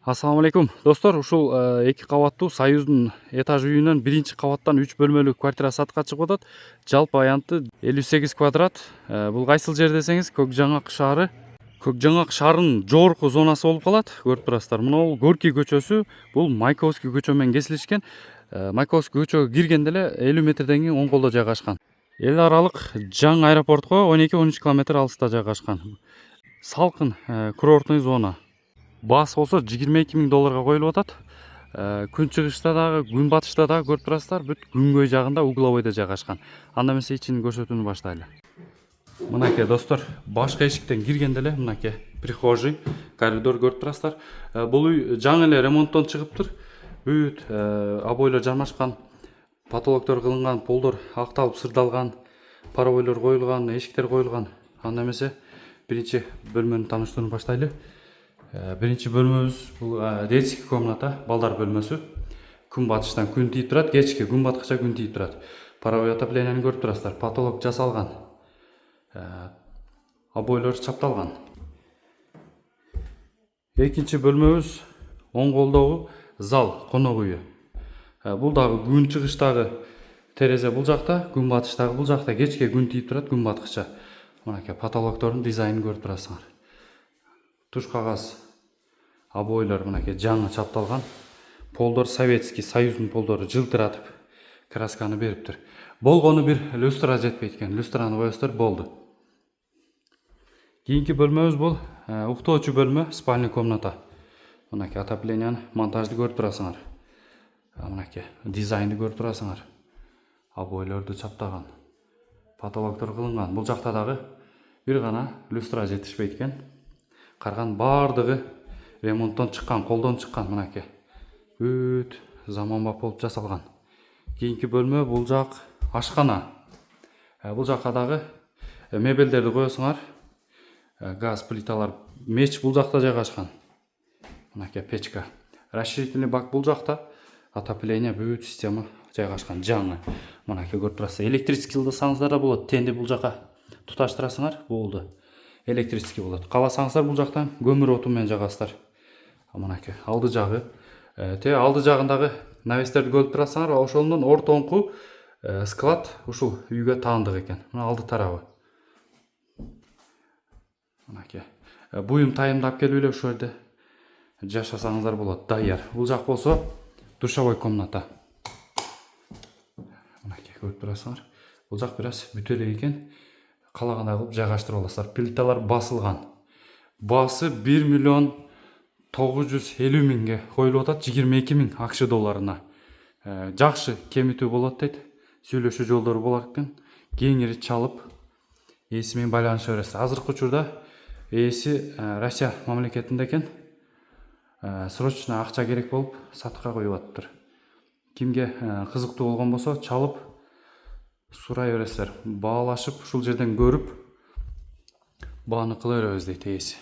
Ассаламу алейкум достор, ушул эки кабаттуу Союздун этаж үйүнөн биринчи кабаттан 3 бөлмөлүү квартира сатка чыгып атат. Жалпы аянты 58 квадрат. Бул кайсыл жер десеңиз, Көкжаңак шаары. Көкжаңак шаарынын жогорку зонасы болуп калат. Көрүп турасыздар. Мына бул Горький көчөсү, бул Майковский көчө менен кесилишкен. Майковский көчөгө киргенде эле 50 метрден кийин оң колдо жайгашкан. Эл аралык жаңы аэропортко 12-13 километр алыста жайгашкан. Салкын курортный зона. Баас болсо $22.000 коюлуп атат. Күн чыгышта дагы, күн батышта дагы көрүп турасыздар, бүт күнгөй жагында угловойдо жайгашкан. Анда эмесе ичин көрсөтүүнү баштайлы. Мынакей достор, башкы эшиктен киргенде эле мынакей прихожий, коридор көрүп турасыздар. Бул үй жаңы эле ремонттон чыгыптыр. Бүт обойлор жармашкан, потолоктор кылынган, полдор акталып сырдалган, паровойлор коюлган, эшиктер коюлган. Анда эмесе биринчи бөлмөнү тааныштырууну баштайлы. Биринчи бөлмөбүз бул детский комната, балдар бөлмөсү. Күн батыштан күн тийип турат, кечки күн баткыча күн тийип турат. Паровой отоплениени көрүп турасыздар. Потолок жасалган. Обойлор чапталган. Экинчи бөлмөбүз оң колдогу зал, конок үйү. Бул дагы күн чыгыштагы терезе бул жакта, күн батыштагы бул жакта, кечке күн тийип турат, күн баткыча. Мынакей потолоктордун дизайнын көрүп турасыңар. Туш кагаз, обойлор мынакей жаңы чапталган. Полдор советский, Союздун полдору жылтыратып красканы бериптир. Болгону бир люстра жетпейт экен. Люстраны коесуздар, болду. Кийинки бөлмөбүз бул уктоочу бөлмө, спальный комната. Мынакей отоплениянын монтажды көрүп турасыңар. Мынакей дизайнды көрүп турасыңар. Обойлорду чаптаган. Потолоктор кылынган. Бул жакта дагы бир гана люстра жетишпейт экен. Карган бардыгы ремонттон чыккан, колдон чыккан мынакей. Бүт заманбап болуп жасалган. Кийинки бөлмө бул жак ашкана. Бул жакка дагы мебелдерди коесуңар. Газ плиталар, меч бул жакта жайгашкан. Мынакей печка. Расширительный бак бул жакта. Отопление бүт система жайгашкан, жаңы. Мынакей көрүп турасыздар. Электрический кылсаңыздар да болот. Тенди бул жака туташтырасыңар, болду. Электрический болот. Кааласаңыздар бул жактан көмүр оту менен жагасыздар. Мынакей алды жагы. Алды жагындагы навестерди көрүп турасыңар, ошондон ортоңку склад ушул үйгө таандык экен. Мына алды тарабы. Мынакей. Буюм тайымдап келип эле ошол жерде жашасаңыздар болот. Даяр. Бул жак болсо душевой комната. Мынакей көрүп турасыңар. Бул жак бир аз бүтө элек экен. Калагандай кылып жайгаштырып аласыздар. Плиталар басылган. Баасы 1.950.000 коюлуп атат, 22.000 акш долларына. Жакшы кемитүү болот дейт. Сүйлөшүү жолдору болот экен. Кеңири чалып, ээси менен байланыша бересиз. Азыркы учурда ээси Россия мамлекетинде экен. Срочно акча керек болуп, сатыкка коюп атыптыр. Кимге кызыктуу болгон болсо, чалып сурай бересиздер. Баалашып, ушул жерден көрүп, бааны кыла беребиз дейт ээси.